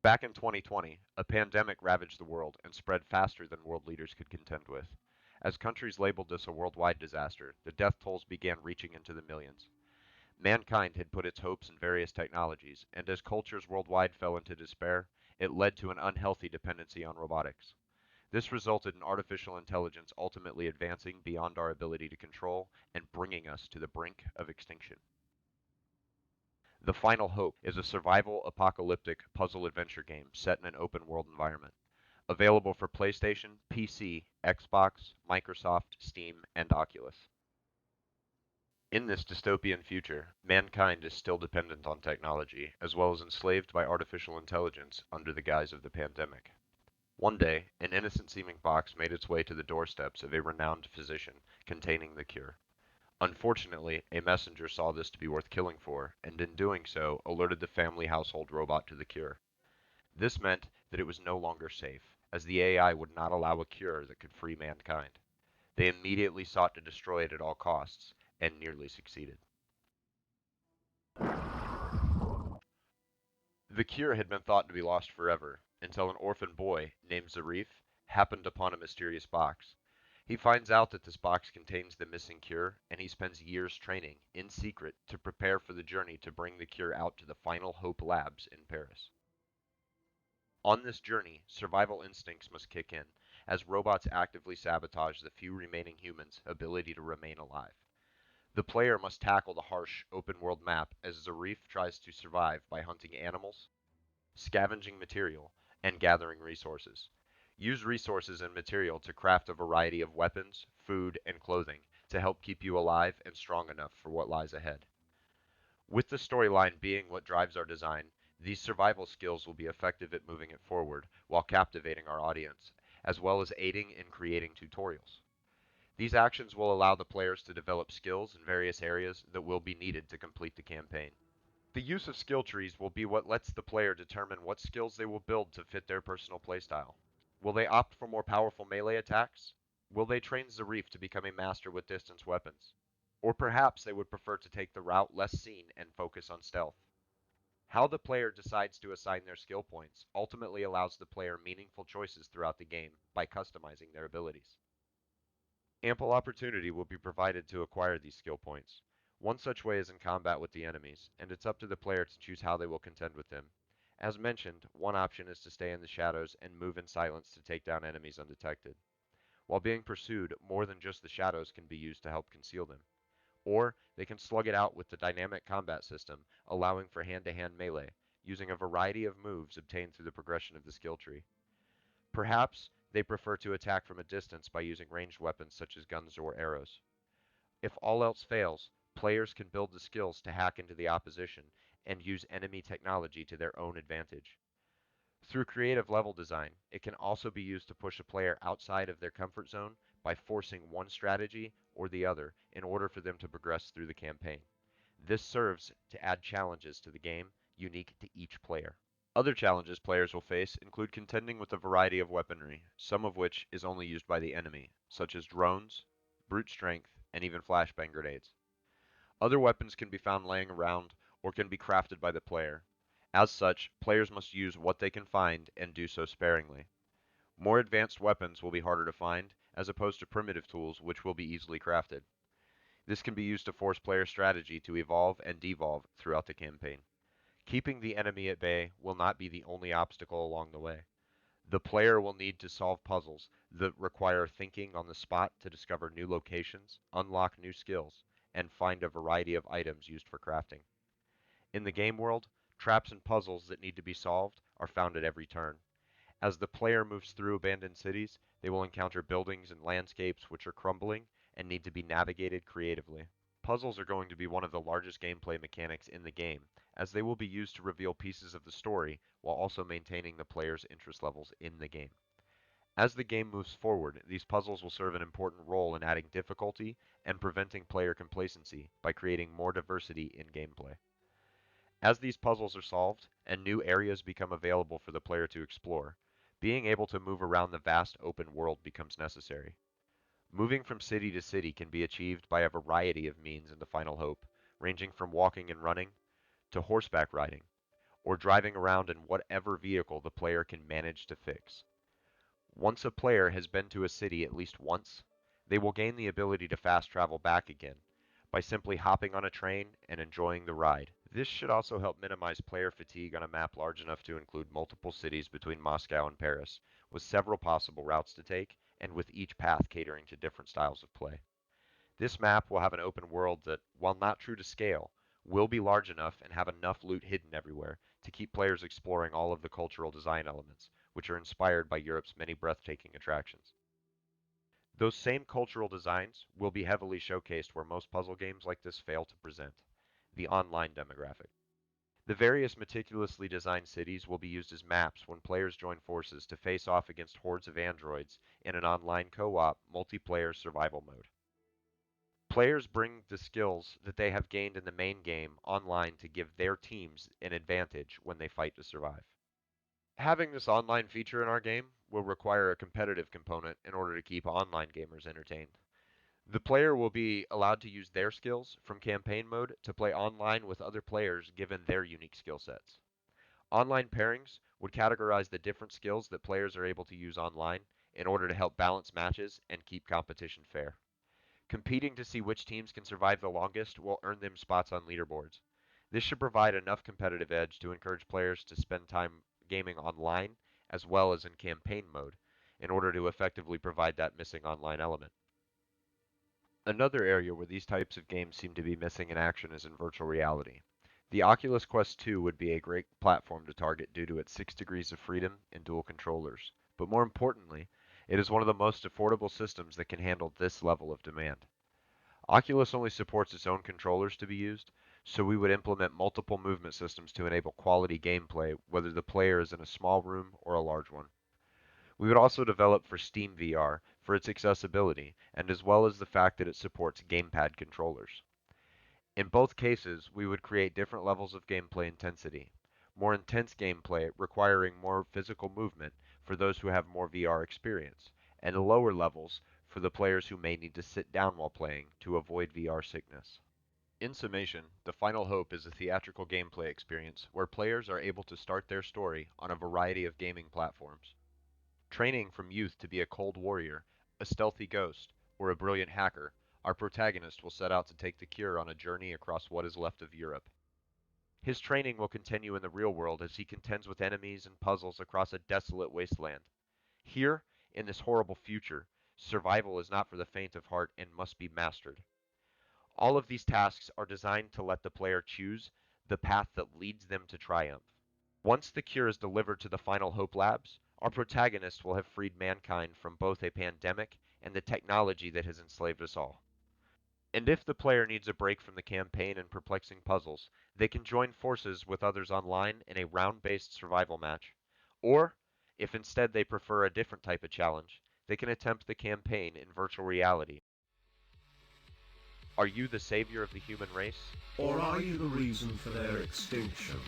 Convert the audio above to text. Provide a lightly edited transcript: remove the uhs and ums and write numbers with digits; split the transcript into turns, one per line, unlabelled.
Back in 2020, a pandemic ravaged the world and spread faster than world leaders could contend with. As countries labeled this a worldwide disaster, the death tolls began reaching into the millions. Mankind had put its hopes in various technologies, and as cultures worldwide fell into despair, it led to an unhealthy dependency on robotics. This resulted in artificial intelligence ultimately advancing beyond our ability to control and bringing us to the brink of extinction. The Final Hope is a survival apocalyptic puzzle adventure game set in an open world environment. Available for PlayStation, PC, Xbox, Microsoft, Steam, and Oculus. In this dystopian future, mankind is still dependent on technology, as well as enslaved by artificial intelligence under the guise of the pandemic. One day, an innocent-seeming box made its way to the doorsteps of a renowned physician containing the cure. Unfortunately, a messenger saw this to be worth killing for, and in doing so, alerted the family household robot to the cure. This meant that it was no longer safe, as the AI would not allow a cure that could free mankind. They immediately sought to destroy it at all costs, and nearly succeeded. The cure had been thought to be lost forever, until an orphan boy, named Zarif, happened upon a mysterious box. He finds out that this box contains the missing cure, and he spends years training, in secret, to prepare for the journey to bring the cure out to the Final Hope Labs in Paris. On this journey, survival instincts must kick in, as robots actively sabotage the few remaining humans' ability to remain alive. The player must tackle the harsh, open-world map as Zarif tries to survive by hunting animals, scavenging material, and gathering resources. Use resources and material to craft a variety of weapons, food, and clothing to help keep you alive and strong enough for what lies ahead. With the storyline being what drives our design, these survival skills will be effective at moving it forward while captivating our audience, as well as aiding in creating tutorials. These actions will allow the players to develop skills in various areas that will be needed to complete the campaign. The use of skill trees will be what lets the player determine what skills they will build to fit their personal playstyle. Will they opt for more powerful melee attacks? Will they train Zarif to become a master with distance weapons? Or perhaps they would prefer to take the route less seen and focus on stealth. How the player decides to assign their skill points ultimately allows the player meaningful choices throughout the game by customizing their abilities. Ample opportunity will be provided to acquire these skill points. One such way is in combat with the enemies, and it's up to the player to choose how they will contend with them. As mentioned, one option is to stay in the shadows and move in silence to take down enemies undetected. While being pursued, more than just the shadows can be used to help conceal them. Or they can slug it out with the dynamic combat system, allowing for hand-to-hand melee, using a variety of moves obtained through the progression of the skill tree. Perhaps they prefer to attack from a distance by using ranged weapons such as guns or arrows. If all else fails, players can build the skills to hack into the opposition and use enemy technology to their own advantage. Through creative level design, it can also be used to push a player outside of their comfort zone by forcing one strategy or the other in order for them to progress through the campaign. This serves to add challenges to the game unique to each player. Other challenges players will face include contending with a variety of weaponry, some of which is only used by the enemy, such as drones, brute strength, and even flashbang grenades. Other weapons can be found laying around or can be crafted by the player. As such, players must use what they can find and do so sparingly. More advanced weapons will be harder to find, as opposed to primitive tools which will be easily crafted. This can be used to force player strategy to evolve and devolve throughout the campaign. Keeping the enemy at bay will not be the only obstacle along the way. The player will need to solve puzzles that require thinking on the spot to discover new locations, unlock new skills, and find a variety of items used for crafting. In the game world, traps and puzzles that need to be solved are found at every turn. As the player moves through abandoned cities, they will encounter buildings and landscapes which are crumbling and need to be navigated creatively. Puzzles are going to be one of the largest gameplay mechanics in the game, as they will be used to reveal pieces of the story while also maintaining the player's interest levels in the game. As the game moves forward, these puzzles will serve an important role in adding difficulty and preventing player complacency by creating more diversity in gameplay. As these puzzles are solved and new areas become available for the player to explore, being able to move around the vast open world becomes necessary. Moving from city to city can be achieved by a variety of means in the Final Hope, ranging from walking and running to horseback riding, or driving around in whatever vehicle the player can manage to fix. Once a player has been to a city at least once, they will gain the ability to fast travel back again by simply hopping on a train and enjoying the ride. This should also help minimize player fatigue on a map large enough to include multiple cities between Moscow and Paris, with several possible routes to take, and with each path catering to different styles of play. This map will have an open world that, while not true to scale, will be large enough and have enough loot hidden everywhere to keep players exploring all of the cultural design elements, which are inspired by Europe's many breathtaking attractions. Those same cultural designs will be heavily showcased where most puzzle games like this fail to present, the online demographic. The various meticulously designed cities will be used as maps when players join forces to face off against hordes of androids in an online co-op multiplayer survival mode. Players bring the skills that they have gained in the main game online to give their teams an advantage when they fight to survive. Having this online feature in our game will require a competitive component in order to keep online gamers entertained. The player will be allowed to use their skills from campaign mode to play online with other players given their unique skill sets. Online pairings would categorize the different skills that players are able to use online in order to help balance matches and keep competition fair. Competing to see which teams can survive the longest will earn them spots on leaderboards. This should provide enough competitive edge to encourage players to spend time gaming online as well as in campaign mode in order to effectively provide that missing online element. Another area where these types of games seem to be missing in action is in virtual reality. The Oculus Quest 2 would be a great platform to target due to its 6 degrees of freedom and dual controllers. But more importantly, it is one of the most affordable systems that can handle this level of demand. Oculus only supports its own controllers to be used, so we would implement multiple movement systems to enable quality gameplay, whether the player is in a small room or a large one. We would also develop for Steam VR for its accessibility, and as well as the fact that it supports gamepad controllers. In both cases, we would create different levels of gameplay intensity. More intense gameplay requiring more physical movement for those who have more VR experience, and lower levels for the players who may need to sit down while playing to avoid VR sickness. In summation, The Final Hope is a theatrical gameplay experience where players are able to start their story on a variety of gaming platforms. Training from youth to be a cold warrior, a stealthy ghost, or a brilliant hacker, our protagonist will set out to take the cure on a journey across what is left of Europe. His training will continue in the real world as he contends with enemies and puzzles across a desolate wasteland. Here, in this horrible future, survival is not for the faint of heart and must be mastered. All of these tasks are designed to let the player choose the path that leads them to triumph. Once the cure is delivered to the Final Hope Labs, our protagonist will have freed mankind from both a pandemic and the technology that has enslaved us all. And if the player needs a break from the campaign and perplexing puzzles, they can join forces with others online in a round-based survival match. Or, if instead they prefer a different type of challenge, they can attempt the campaign in virtual reality. Are you the savior of the human race?
Or are you the reason for their extinction?